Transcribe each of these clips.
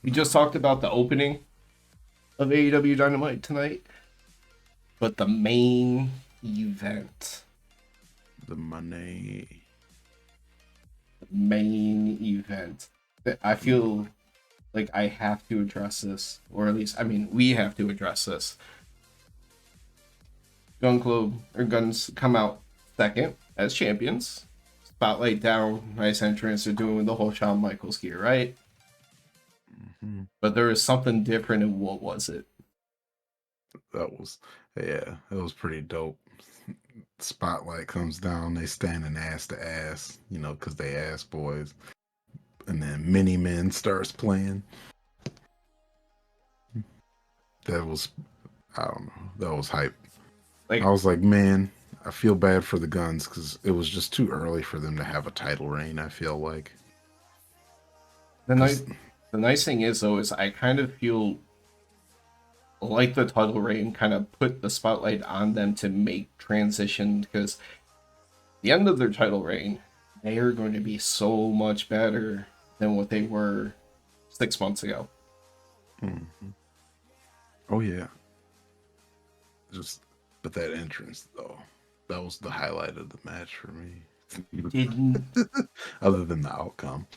We just talked about the opening of AEW Dynamite tonight, but the main event, The money. I feel like I have to address this, or at least, I mean, we have to address this. Guns come out second as champions. Spotlight down, nice entrance. They're doing the whole Shawn Michaels gear, right? Mm-hmm. But there was something different, and what was it? That was, yeah, that was pretty dope. Spotlight comes down, they standing ass to ass, because they ass boys. And then Mini Men starts playing. That was, I don't know, that was hype. I Like was like, man, I feel bad for the Guns because it was just too early for them to have a title reign, I feel like. the nice, Because, the nice thing is though, is I kind of feel like the title reign kind of put the spotlight on them to make transition because the end of their title reign, they are going to be so much better than what they were 6 months ago. mm-hmm. Oh, yeah. Just, but that entrance, though, that was the highlight of the match for me. Didn't Other than the outcome.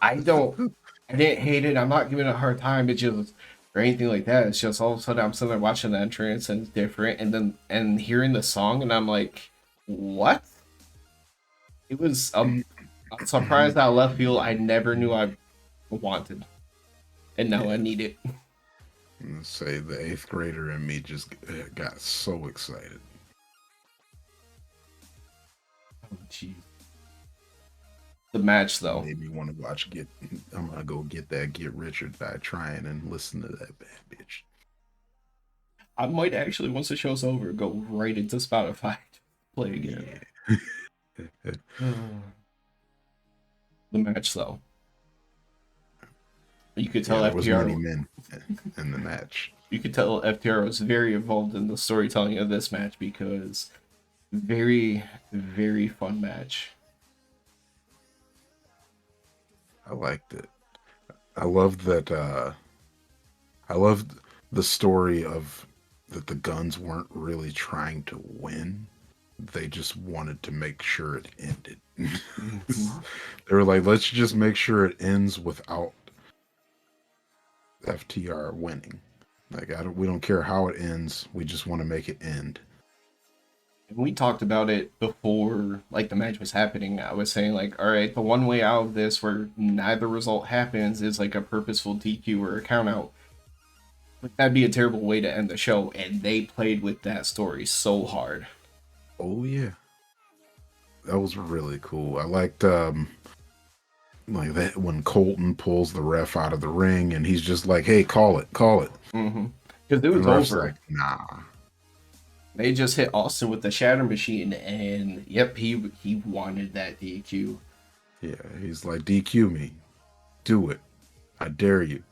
I don't I didn't hate it. I'm not giving it a hard time. It just or anything like that. It's just all of a sudden I'm sitting there watching the entrance and it's different, and then and hearing the song, and I'm like, what? It was a surprise out of left field. I never knew I wanted, and now I Yeah. need it. Say the eighth grader in me just got so excited. Oh, jeez. The match though, Made me want to watch Get. I'm gonna go get that Get Rich or Die Trying and listen to that bad bitch. I might actually once the show's over go right into Spotify to play again. Yeah. The match though, you could Yeah, tell there was many FTR. men in the match. You could tell FTR was very involved in the storytelling of this match because very, very fun match. I liked it. I loved that. I loved the story of that the Guns weren't really trying to win. They just wanted to make sure it ended. Mhm. They were like, let's just make sure it ends without FTR winning. Like, we don't care how it ends. We just want to make it end. And we talked about it before, like the match was happening. I was saying, like, all right, the one way out of this where neither result happens is like a purposeful DQ or a count out. Like, that'd be a terrible way to end the show. And they played with that story so hard. Oh yeah, that was really cool. I liked like that when Colton pulls the ref out of the ring and he's just like, "Hey, call it, call it," Because it and was the ref's over. like, "Nah." They just hit Austin with the Shatter Machine, and yep, he wanted that DQ. Yeah, he's like, "DQ me, do it, I dare you."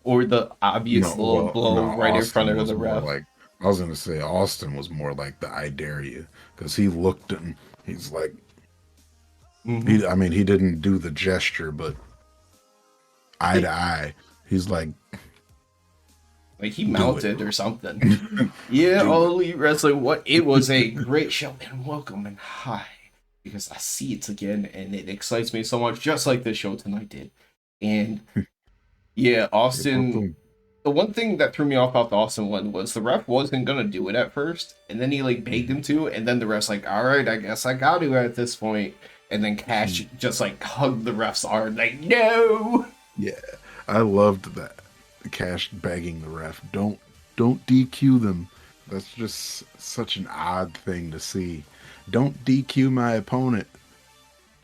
Or the obvious No, little well, no, blow right in front Austin of was the more ref. like, I was gonna say Austin was more like the "I dare you" because he looked and he's like, Mm-hmm. I mean, he didn't do the gesture, but eye to eye, he's like, Like he "Do it, mounted or something. Yeah, do All it." Elite Wrestling. What it was a great show, and welcome and hi, because I see it again, and it excites me so much, just like this show tonight did. And yeah, Yeah, boom, Austin. boom. The one thing that threw me off about the Austin one was the ref wasn't gonna do it at first, and then he like begged him to, and then the ref's like, "All right, I guess I got to at this point." And then Cash just like hugged the ref's arm, like, "No." Yeah, I loved that. Cash begging the ref, don't DQ them. That's just such an odd thing to see. Don't DQ my opponent.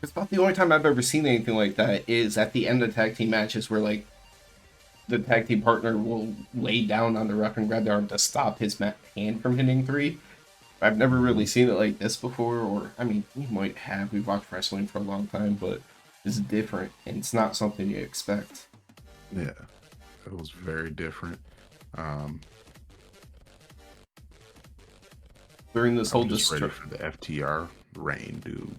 It's about the only time I've ever seen anything like that is at the end of tag team matches where like the tag team partner will lay down on the ref and grab their arm to stop his hand from hitting three. I've never really Mhm. seen it like this before, or I mean, we might have. We've watched wrestling for a long time, but it's different and it's not something you expect. Yeah, it was very different. Um, During this whole I'm just ready destruction, for the FTR reign, dude.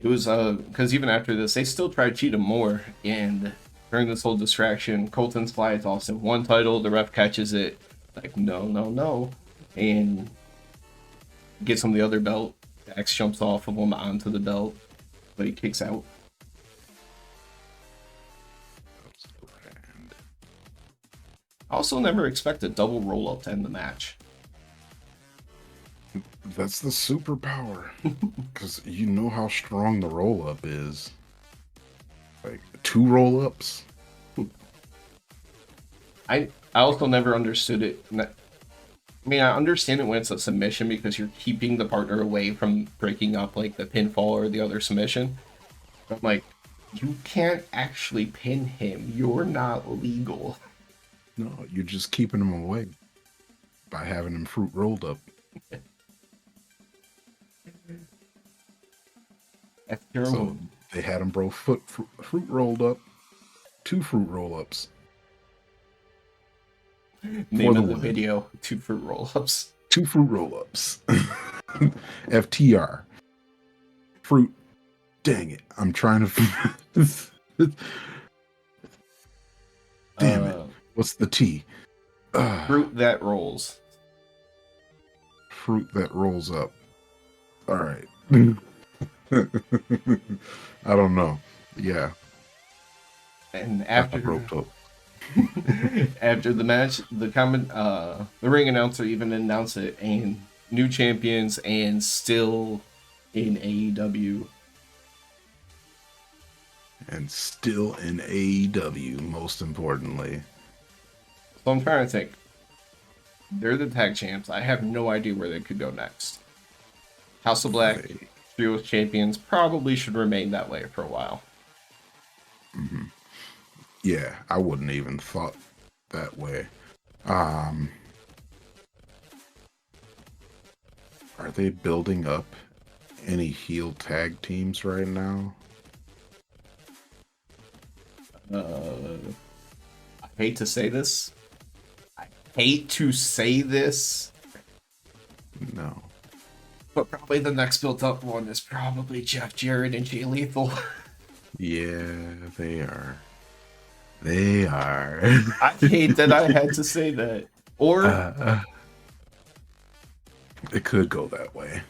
It was because even after this, they still tried to cheat him more. And during this whole distraction, Colton slides Austin one title. The ref catches it, like no, no, no, and gets him the other belt. Dax jumps off of him onto the belt, but he kicks out. I also never expect a double roll up to end the match. That's the superpower. Because you know how strong the roll up is. Like 2 roll ups. I also never understood it. I mean, I understand it when it's a submission because you're keeping the partner away from breaking up like the pinfall or the other submission. But I'm like, you can't actually pin him. You're not legal. No, you're just keeping him away by having him fruit rolled up. FTR So they had him fruit rolled up. 2 fruit roll ups. name of the video, 2 fruit roll-ups. 2 fruit roll-ups. FTR. Fruit. Dang it. I'm trying to... Damn it. What's the T? Fruit that rolls. Fruit that rolls up. All right. I don't know. Yeah. And after after the match, the ring announcer even announced it, and new champions and still in AEW. And still in AEW, most importantly. So I'm trying to think. They're the tag champs. I have no idea where they could go next. House of Black, Trios champions, probably should remain that way for a while. Mm-hmm. Yeah, I wouldn't even thought that way. Are they building up any heel tag teams right now? I hate to say this. No. But probably the next built up one is probably Jeff Jarrett and Jay Lethal. Yeah, they are. They are. I hate that I had to say that. Or it could go that way.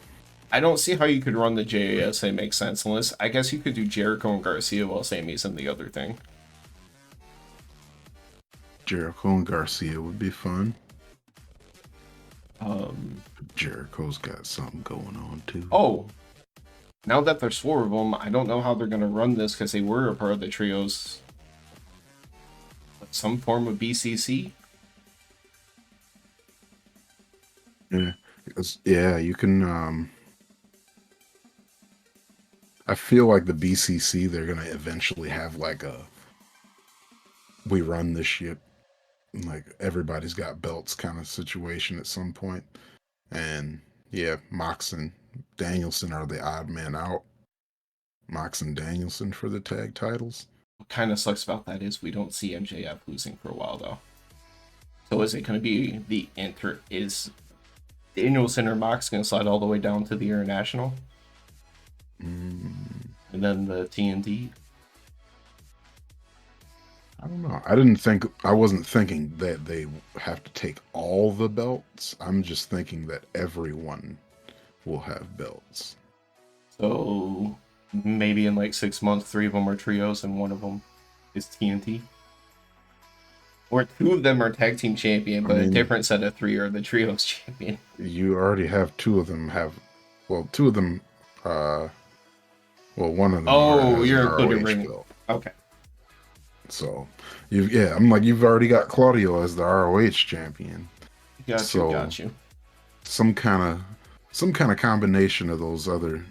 I don't see how you could run the JASA make sense unless I guess you could do Jericho and Garcia while Sammy's in the other thing. Jericho and Garcia would be fun. Jericho's got something going on too. Oh, now that there's 4 of them, I don't know how they're gonna run this because they were a part of the trios. Some form of BCC. Yeah, you can. I feel like the BCC, they're gonna eventually have like a we run this ship, like everybody's got belts kind of situation at some point. And yeah, Mox and Danielson are the odd man out. Mox and Danielson for the tag titles. What kind of sucks about that is we don't see MJF losing for a while though. So is it going to be is Danielson or Mox going to slide all the way down to the International? And then the TNT? I don't know. I wasn't thinking that they have to take all the belts. I'm just thinking that everyone will have belts. So maybe in like 6 months, 3 of them are trios and 1 of them is TNT. Or 2 of them are tag team champion, but a different set of 3 are the trios champion. You already have 2 of them well, 2 of them, one of them. Oh, you're including ring. Belt. Okay. So, you've already got Claudio as the ROH champion. Got you. Some kind of combination of those others.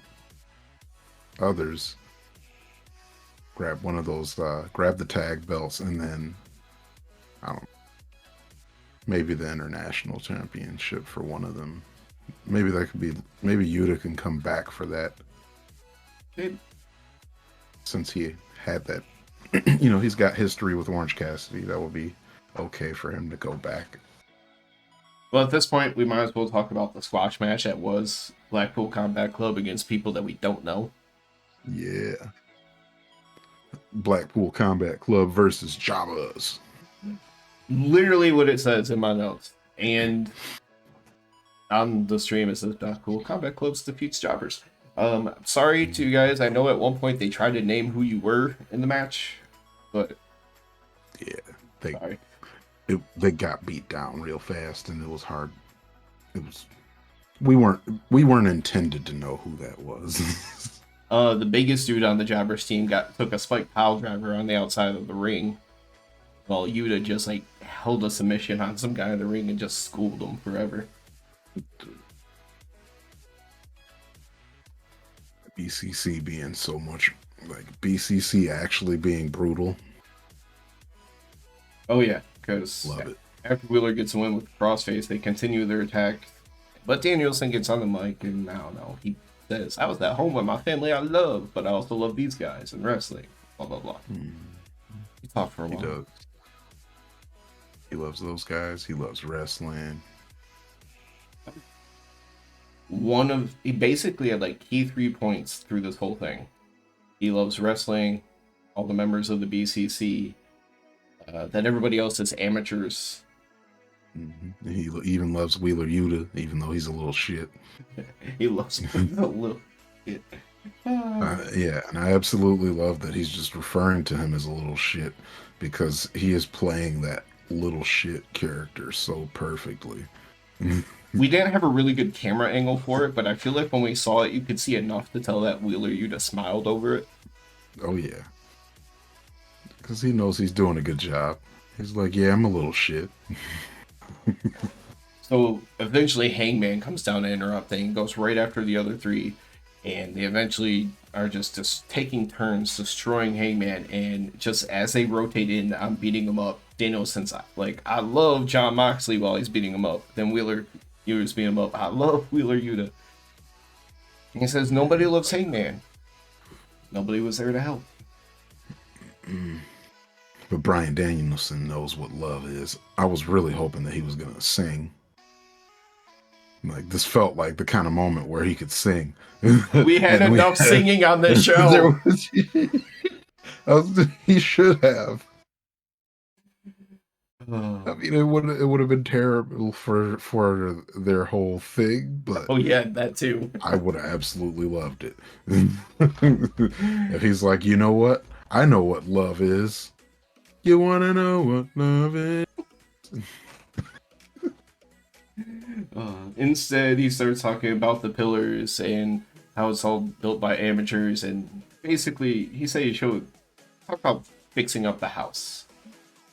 Grab one of those, grab the tag belts, and then I don't know, maybe the international championship for one of them. Maybe that could be. Maybe Yuta can come back for that. Maybe. Since he had that. He's got history with Orange Cassidy. That would be okay for him to go back. Well, at this point, we might as well talk about the squash match that was Blackpool Combat Club against people that we don't know. Yeah. Blackpool Combat Club versus Jabbas. Literally what it says in my notes. And on the stream it says Blackpool Combat Clubs defeats Jobbers. Sorry to you guys. I know at one point they tried to name who you were in the match, but Yeah, they sorry. they got beat down real fast, and it was hard. It was we weren't intended to know who that was. The biggest dude on the Jobbers team took a spike pile driver on the outside of the ring, while Yuta just like held a submission on some guy in the ring and just schooled him forever. BCC being so much like BCC actually being brutal. Oh yeah, because Love it. after Wheeler gets a win with the crossface, they continue their attack. But Danielson gets on the mic and I don't know. He says, "I was at home with my family I love, but I also love these guys and wrestling." Blah blah blah. He talked for a He while. does. He loves those guys. He loves wrestling. He basically had like key 3 points through this whole thing. He loves wrestling, all the members of the BCC, that everybody else is amateurs. Mm-hmm. He even loves Wheeler Yuta, even though he's a little shit. He loves a little shit. Yeah, and I absolutely love that he's just referring to him as a little shit because he is playing that little shit character so perfectly. We didn't have a really good camera angle for it, but I feel like when we saw it, you could see enough to tell that Wheeler Yuta smiled over it. Oh yeah, because he knows he's doing a good job. He's like, yeah, I'm a little shit. So eventually Hangman comes down to interrupt and goes right after the other three, and they eventually are just taking turns destroying Hangman, and just as they rotate in, I'm beating him up. Danielson's like, I love John Moxley while he's beating him up. Then Wheeler Yuta's beating him up. I love Wheeler Yuta. And he says nobody loves Hangman. Nobody was there to help. But Bryan Danielson knows what love is. I was really hoping that he was gonna sing. Like this felt like the kind of moment where he could sing. We had enough singing on this show. He should have. I mean, it would have been terrible for their whole thing, but Oh yeah, that too. I would have absolutely loved it. If he's like, you know what? I know what love is. You want to know what love is? Instead, he starts talking about the pillars and how it's all built by amateurs, and basically, he said he showed talk about fixing up the house.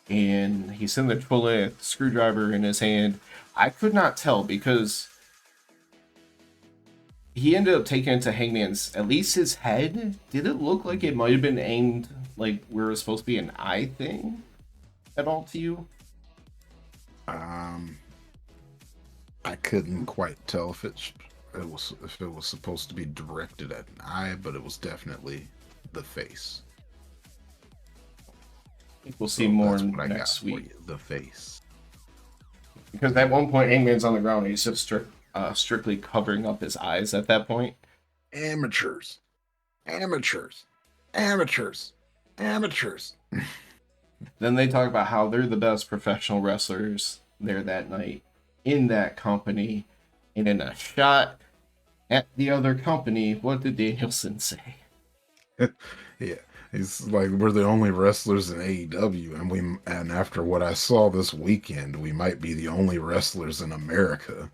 And he's in there twirling a screwdriver in his hand. I could not tell because he ended up taking it to Hangman's, at least his head. Did it look like it might have been aimed like where it was supposed to be an eye thing at all to you? I couldn't quite tell if it was supposed to be directed at an eye, but it was definitely the face. I think we'll see more next week. The face. Because at one point, Hangman's on the ground. And he's just strictly covering up his eyes at that point. Amateurs. Amateurs. Amateurs. Amateurs. Then they talk about how they're the best professional wrestlers there that night in that company. And in a shot at the other company, what did Danielson say? Yeah. It's like we're the only wrestlers in AEW, and after what I saw this weekend, we might be the only wrestlers in America.